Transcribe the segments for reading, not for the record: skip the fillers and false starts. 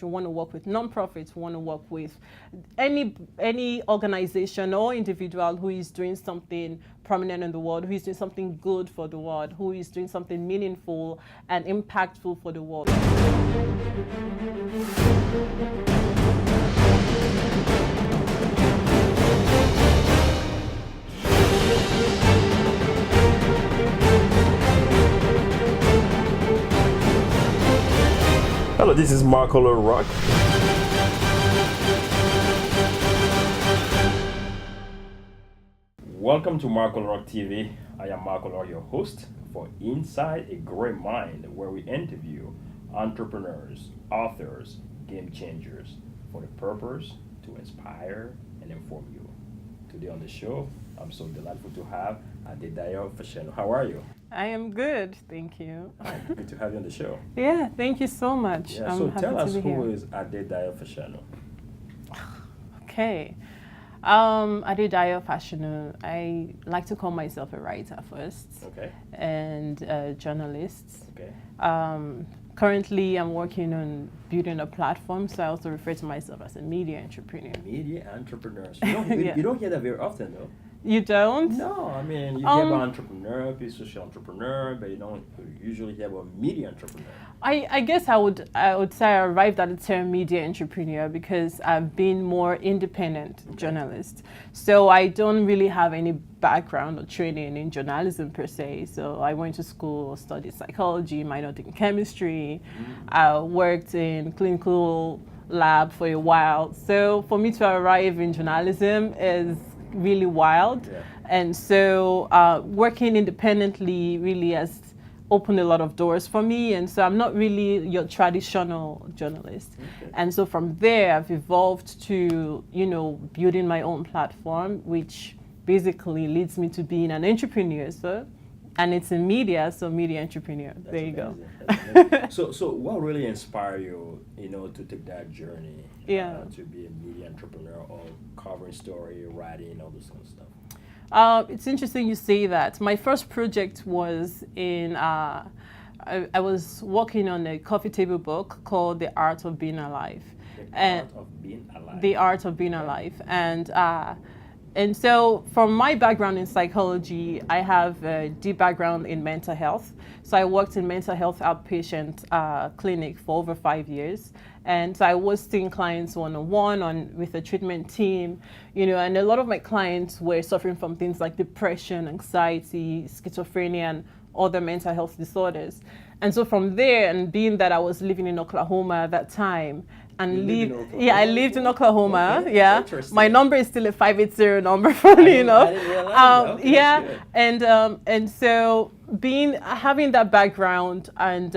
You want to work with nonprofits, you want to work with any organization or individual who is doing something prominent in the world, who is doing something good for the world, who is doing something meaningful and impactful for the world. Hello, this is Marco Rock. Welcome to Marco Rock TV. I am Marco Rock, your host for Inside a Great Mind, where we interview entrepreneurs, authors, game changers for the purpose to inspire and inform you. Today on the show, I'm so delighted to have Adedayo Fashanu. How are you? I am good, thank you. Good to have you on the show. Yeah, thank you so much. Yeah, so tell us who is Adedayo Fashanu. Okay. Adedayo Fashanu. I like to call myself a writer first. Okay. And a journalist. Okay. Currently, I'm working on building a platform, so I also refer to myself as a media entrepreneur. Media entrepreneurs. You don't hear that very often, though. You don't? No, I mean, you hear about entrepreneur, be social entrepreneur, but you don't usually hear about media entrepreneur. I guess I would say I arrived at the term media entrepreneur because I've been more independent journalist. So I don't really have any background or training in journalism per se. So I went to school, studied psychology, minored in chemistry. I worked in clinical lab for a while. So for me to arrive in journalism is really wild. Yeah. And so working independently really has opened a lot of doors for me, and so I'm not really your traditional journalist. Okay. And so from there I've evolved to, building my own platform, which basically leads me to being an entrepreneur. So, and it's in media, so media entrepreneur. That's there you amazing. go. So what really inspired you, to take that journey to be a media entrepreneur or covering story, writing, all this kind of stuff? It's interesting you say that. My first project was in, I was working on a coffee table book called The Art of Being Alive. Art of Being Alive. The Art of Being Alive. And so from my background in psychology, I have a deep background in mental health. So I worked in mental health outpatient clinic for over 5 years. And so I was seeing clients one-on-one with a treatment team, and a lot of my clients were suffering from things like depression, anxiety, schizophrenia, and other mental health disorders. And so from there, and being that I was living in Oklahoma at that time, and I lived in Oklahoma. Okay. Yeah, my number is still a 580 number, funny enough. I didn't realize that. And so having that background, and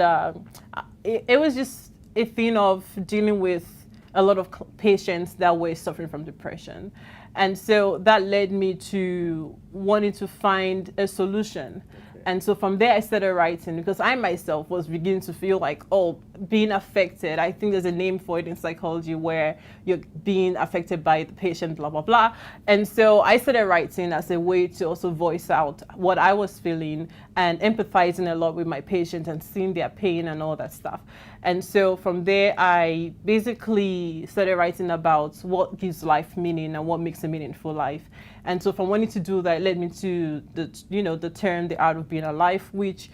it was just a thing of dealing with a lot of patients that were suffering from depression. And so that led me to wanting to find a solution. Okay. And so from there I started writing because I myself was beginning to feel like, being affected. I think there's a name for it in psychology where you're being affected by the patient, blah, blah, blah. And so I started writing as a way to also voice out what I was feeling and empathizing a lot with my patients and seeing their pain and all that stuff. And so from there, I basically started writing about what gives life meaning and what makes a meaningful life. And so from wanting to do that, it led me to the term, The Art of Being Alive, which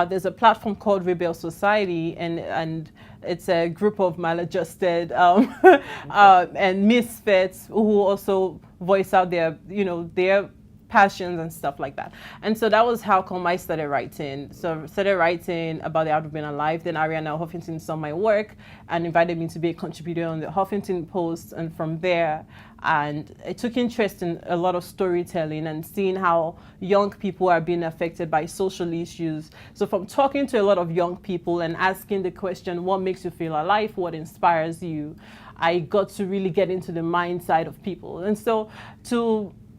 there's a platform called Rebel Society, and it's a group of maladjusted and misfits who also voice out their passions and stuff like that. And so that was how come I started writing. So I started writing about The Art of Being Alive. Then Ariana Huffington saw my work and invited me to be a contributor on the Huffington Post. And from there, and I took interest in a lot of storytelling and seeing how young people are being affected by social issues. So from talking to a lot of young people and asking the question, what makes you feel alive? What inspires you? I got to really get into the mind side of people. And so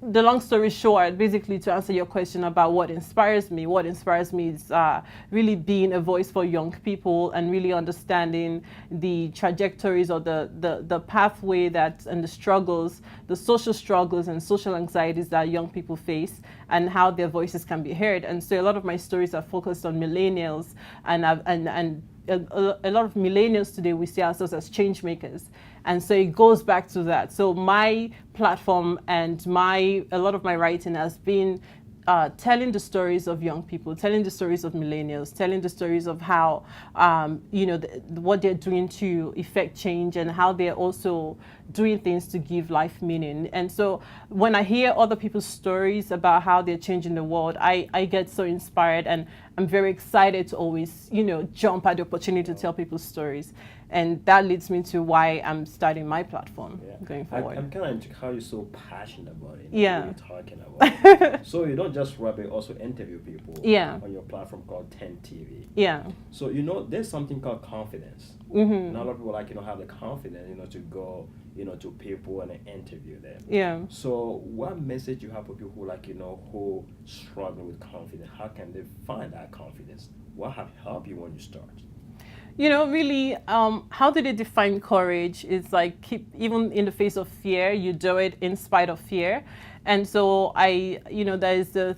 the long story short, basically to answer your question about what inspires me is really being a voice for young people and really understanding the trajectories or the pathway that and the struggles, the social struggles and social anxieties that young people face and how their voices can be heard. And so a lot of my stories are focused on millennials and a lot of millennials today, we see ourselves as change makers. And so it goes back to that. So my platform and a lot of my writing has been telling the stories of young people, telling the stories of millennials, telling the stories of how, what they're doing to effect change and how they're also doing things to give life meaning. And so when I hear other people's stories about how they're changing the world, I get so inspired, and I'm very excited to always, jump at the opportunity to tell people's stories. And that leads me to why I'm starting my platform going forward. I'm kind of into how you're so passionate about it. Yeah. What you're talking about. So you don't just rap it, also interview people on your platform called TANTV. Yeah. So, there's something called confidence. Mm-hmm. Not a lot of people have the confidence, to go, to people and interview them. Yeah. So what message you have for people who struggle with confidence? How can they find that confidence? What have helped you when you start? Really, how do they define courage? It's like even in the face of fear, you do it in spite of fear. And so there is the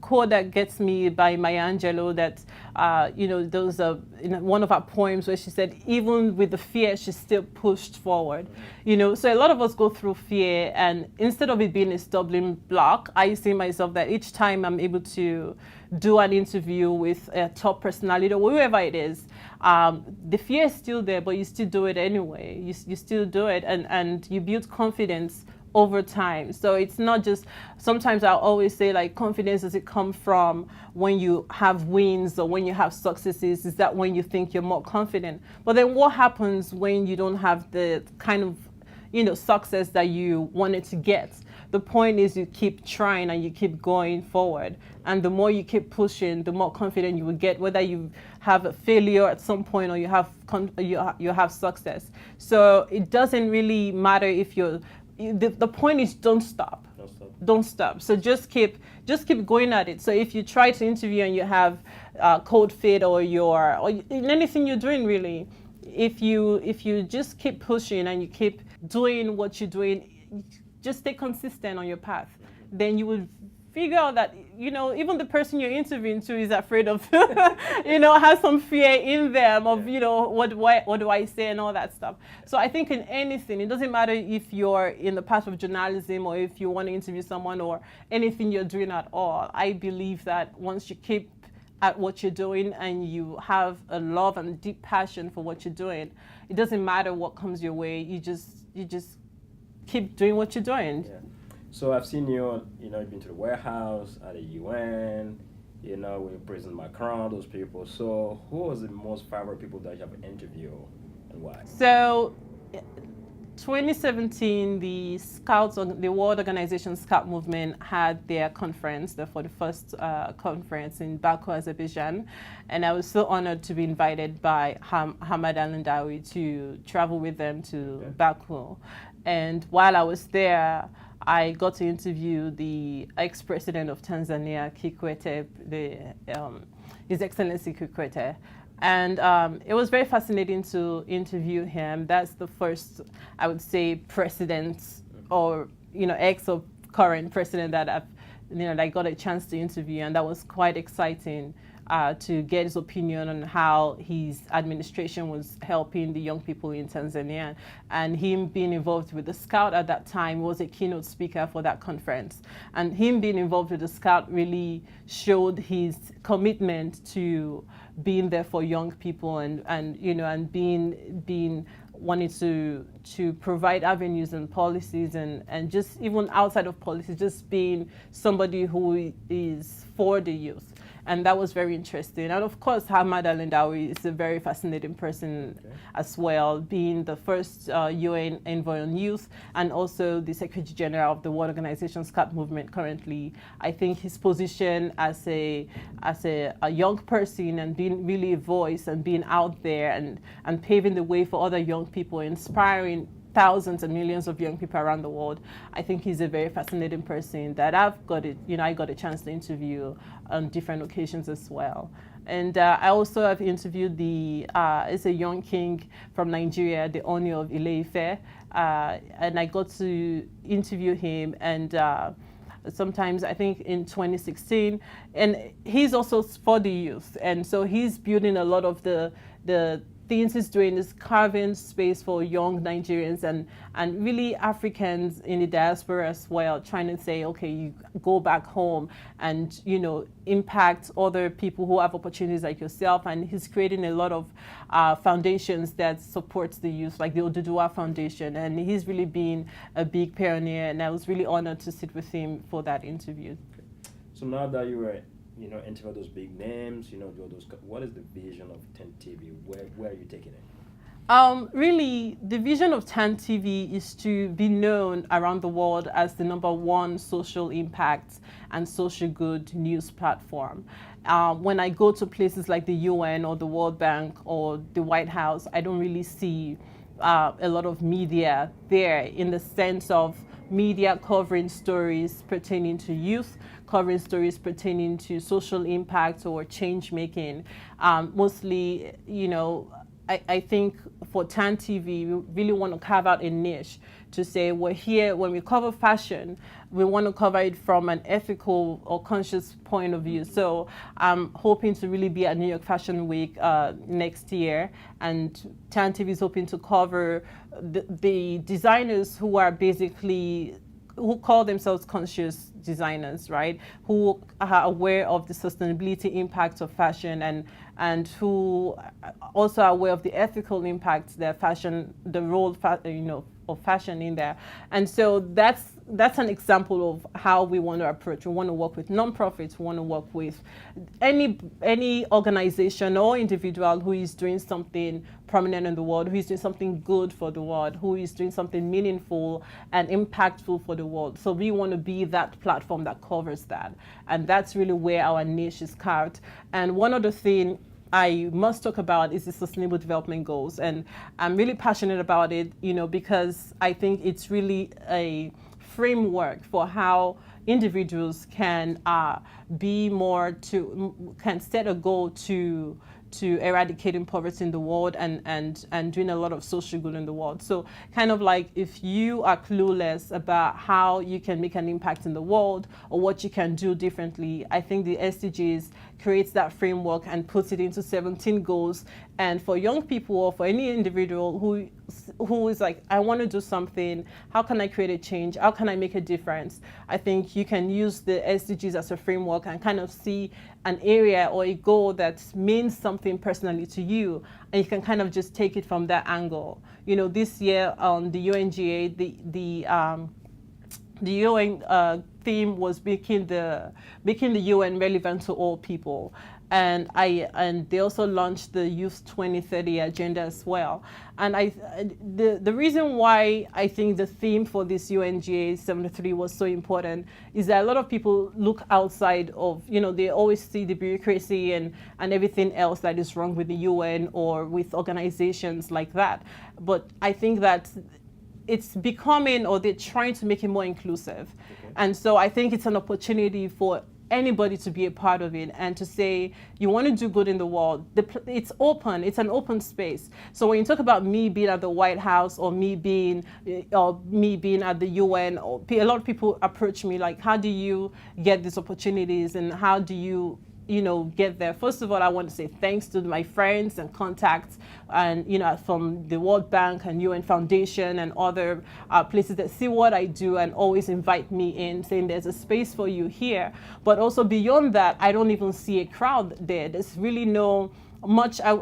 quote that gets me by Maya Angelou that, there was in one of her poems where she said, even with the fear, she still pushed forward. So a lot of us go through fear, and instead of it being a stumbling block, I see myself that each time I'm able to do an interview with a top personality or whoever it is, the fear is still there, but you still do it anyway. You still do it, and you build confidence over time. So it's not just, sometimes I'll always say, like, confidence, does it come from when you have wins or when you have successes? Is that when you think you're more confident? But then what happens when you don't have the kind of, success that you wanted to get? The point is you keep trying and you keep going forward. And the more you keep pushing, the more confident you will get, whether you have a failure at some point or you have success. So it doesn't really matter if the point is don't stop. Don't stop. So just keep going at it. So if you try to interview and you have cold feet or in anything you're doing, really, if you just keep pushing and you keep doing what you're doing, just stay consistent on your path, then you will figure out that, even the person you're interviewing to is afraid of, has some fear in them of, what do I say and all that stuff. So I think in anything, it doesn't matter if you're in the path of journalism or if you want to interview someone or anything you're doing at all. I believe that once you keep at what you're doing and you have a love and deep passion for what you're doing, it doesn't matter what comes your way. You just keep doing what you're doing. Yeah. So I've seen you've been to the White House, at the UN, with President Macron, those people. So who was the most favorite people that you have interviewed and why? So 2017, the World Organization Scout Movement had their conference, the 41st conference in Baku, Azerbaijan. And I was so honored to be invited by Hamad Al-Landawi to travel with them to Baku. And while I was there, I got to interview the ex-president of Tanzania, Kikwete, His Excellency Kikwete. And it was very fascinating to interview him. That's the first, I would say, president or, ex or current president that I got a chance to interview. And that was quite exciting to get his opinion on how his administration was helping the young people in Tanzania. And him being involved with the Scout at that time was a keynote speaker for that conference. And him being involved with the Scout really showed his commitment to being there for young people and being wanting to provide avenues and policies and just even outside of policies, just being somebody who is for the youth. And that was very interesting. And of course, Hamad Al-Landawi is a very fascinating person as well, being the first UN envoy on youth and also the Secretary General of the World Organization Scout Movement currently. I think his position as a young person and being really a voice and being out there and paving the way for other young people, inspiring thousands and millions of young people around the world. I think he's a very fascinating person that I got a chance to interview on different occasions as well. And I also have interviewed it's a young king from Nigeria, the Oni of Ile-Ife, and I got to interview him and sometimes I think in 2016, and he's also for the youth, and so he's building a lot of the the things he's doing is carving space for young Nigerians and really Africans in the diaspora as well, trying to say, okay, you go back home and, impact other people who have opportunities like yourself. And he's creating a lot of foundations that supports the youth, like the Oduduwa Foundation. And he's really been a big pioneer, and I was really honored to sit with him for that interview. So now that you were interview those big names, do those. What is the vision of TANTV? Where are you taking it? Really, the vision of TANTV is to be known around the world as the #1 social impact and social good news platform. When I go to places like the UN or the World Bank or the White House, I don't really see a lot of media there, in the sense of media covering stories pertaining to youth, covering stories pertaining to social impact or change making. Mostly, I think for TANTV, we really want to carve out a niche to say, we're here, when we cover fashion, we want to cover it from an ethical or conscious point of view. So I'm hoping to really be at New York Fashion Week next year, and TANTV is hoping to cover the designers who are basically, who call themselves conscious designers, right? Who are aware of the sustainability impacts of fashion and who also are aware of the ethical impacts that fashion, the role, of fashion in there. And so that's an example of how we want to approach. We want to work with nonprofits. We want to work with any organization or individual who is doing something prominent in the world, who is doing something good for the world, who is doing something meaningful and impactful for the world. So we want to be that platform that covers that. And that's really where our niche is carved. And one other thing I must talk about is the Sustainable Development Goals. And I'm really passionate about it, because I think it's really a framework for how individuals can can set a goal to eradicating poverty in the world and doing a lot of social good in the world. So kind of like, if you are clueless about how you can make an impact in the world or what you can do differently, I think the SDGs creates that framework and puts it into 17 goals. And for young people or for any individual who is like, I want to do something, how can I create a change? How can I make a difference? I think you can use the SDGs as a framework and kind of see an area or a goal that means something personally to you, and you can kind of just take it from that angle. This year on the UNGA, the UN theme was making the UN relevant to all people. And they also launched the Youth 2030 agenda as well. And the reason why I think the theme for this UNGA 73 was so important is that a lot of people look outside of, they always see the bureaucracy and everything else that is wrong with the UN or with organizations like that. But I think that it's becoming, or they're trying to make it more inclusive. Okay. And so I think it's an opportunity for anybody to be a part of it and to say, you want to do good in the world. It's open. It's an open space. So when you talk about me being at the White House or me being at the UN, or a lot of people approach me like, how do you get these opportunities and how do you get there? First of all, I want to say thanks to my friends and contacts and, from the World Bank and UN Foundation and other places that see what I do and always invite me in, saying there's a space for you here. But also beyond that, I don't even see a crowd there. There's really no much, I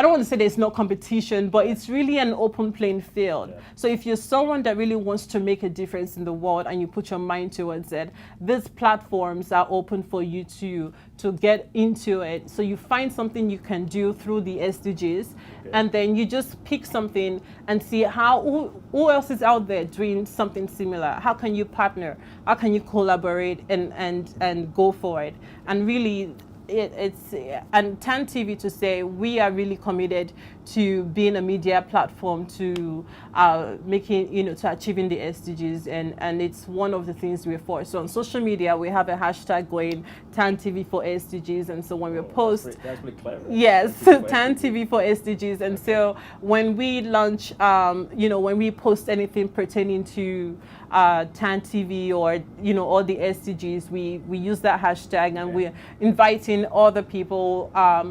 don't want to say there's no competition, but it's really an open playing field. Yeah. So if you're someone that really wants to make a difference in the world and you put your mind towards it, these platforms are open for you to get into it. So you find something you can do through the SDGs, okay, and then you just pick something and see who else is out there doing something similar. How can you partner? How can you collaborate and go for it? And really, and TANTV to say we are really committed to being a media platform to making, to achieving the SDGs, and it's one of the things we're for. So on social media, we have a hashtag going, TANTV for SDGs, and so when we post, that's pretty clever. Yes, TANTV for SDGs, and so when we launch, when we post anything pertaining to TANTV or all the SDGs, we use that hashtag, and we're inviting other people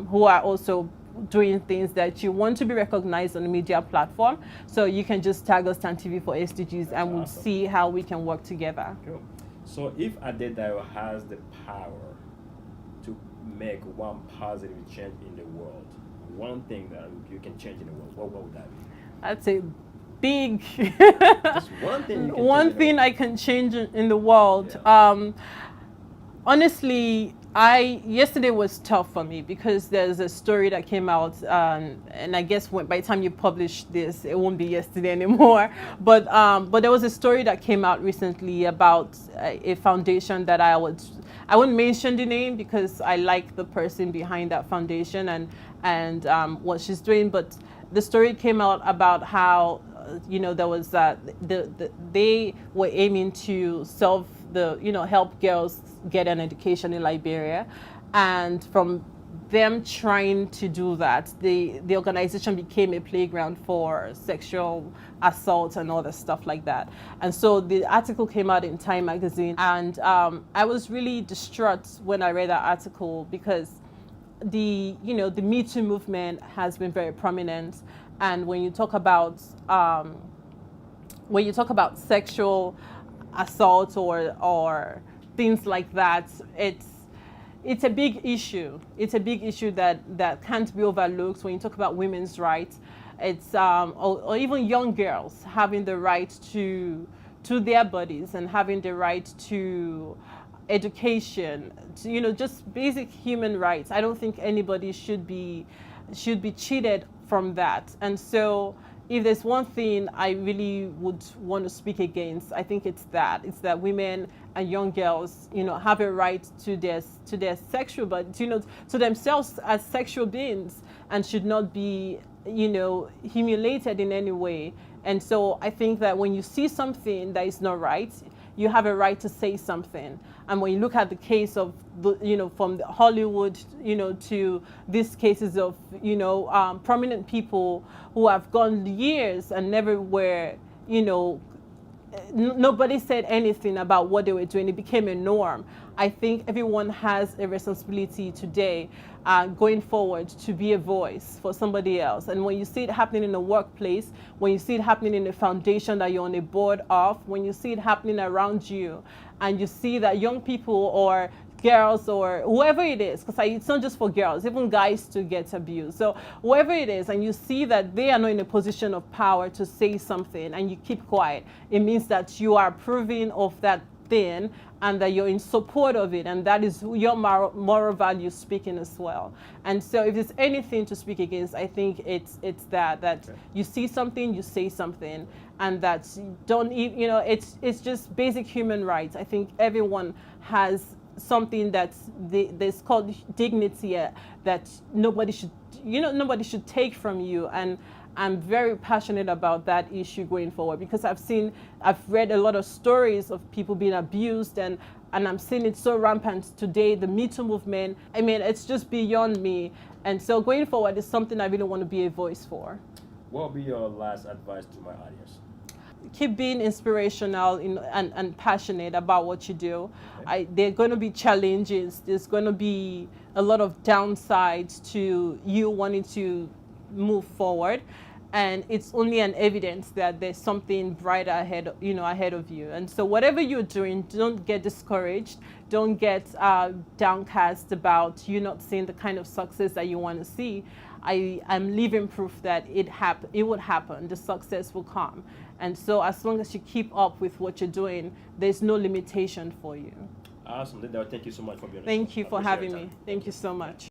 who are also doing things that you want to be recognized on the media platform. So you can just tag us TANTV for SDGs, and we'll awesome. see how we can work together. Cool. So if Adedayo has the power to make one positive change in the world, one thing that you can change in the world, what would that be? I'd say big. Just one thing. One thing I can change in the world. Yeah. Honestly, yesterday was tough for me because there's a story that came out, and I guess by the time you publish this, it won't be yesterday anymore. But there was a story that came out recently about a foundation that I wouldn't mention the name because I like the person behind that foundation and what she's doing. But the story came out about how there was they were aiming to help girls get an education in Liberia, and from them trying to do that, the organization became a playground for sexual assault and all that stuff like that. And so the article came out in Time magazine, and I was really distraught when I read that article because the Me Too movement has been very prominent, and when you talk about sexual assault or things like that, it's a big issue. It's a big issue that can't be overlooked when you talk about women's rights. It's or even young girls having the right to their bodies and having the right to education, just basic human rights. I don't think anybody should be cheated from that. And so if there's one thing I really would want to speak against, I think it's that women and young girls, have a right to their sexual, but to themselves as sexual beings, and should not be, humiliated in any way. And so I think that when you see something that is not right, you have a right to say something. And when you look at the case of from the Hollywood, to these cases of, prominent people who have gone years and never were, nobody said anything about what they were doing. It became a norm. I think everyone has a responsibility today, going forward, to be a voice for somebody else. And when you see it happening in the workplace, when you see it happening in a foundation that you're on a board of, when you see it happening around you, and you see that young people or girls or whoever it is, because it's not just for girls, even guys to get abused. So whoever it is, and you see that they are not in a position of power to say something, and you keep quiet, it means that you are approving of that thing and that you're in support of it, and that is your moral value speaking as well. And so if there's anything to speak against, I think it's that okay. You see something, you say something, and that don't it's just basic human rights. I think everyone has something that's called dignity, that nobody should take from you. And I'm very passionate about that issue going forward, because I've read a lot of stories of people being abused, and I'm seeing it so rampant today, the Me Too movement. I mean, it's just beyond me. And so going forward is something I really want to be a voice for. What will be your last advice to my audience? Keep being inspirational and passionate about what you do. Okay. There are going to be challenges. There's going to be a lot of downsides to you wanting to move forward, and it's only an evidence that there's something brighter ahead of you. And so whatever you're doing, don't get discouraged, don't get downcast about you not seeing the kind of success that you want to see. I'm living proof that it would happen. The success will come. And so as long as you keep up with what you're doing, there's no limitation for you. Awesome. Thank you so much for being on the show. Thank you for having me. Thank you so much.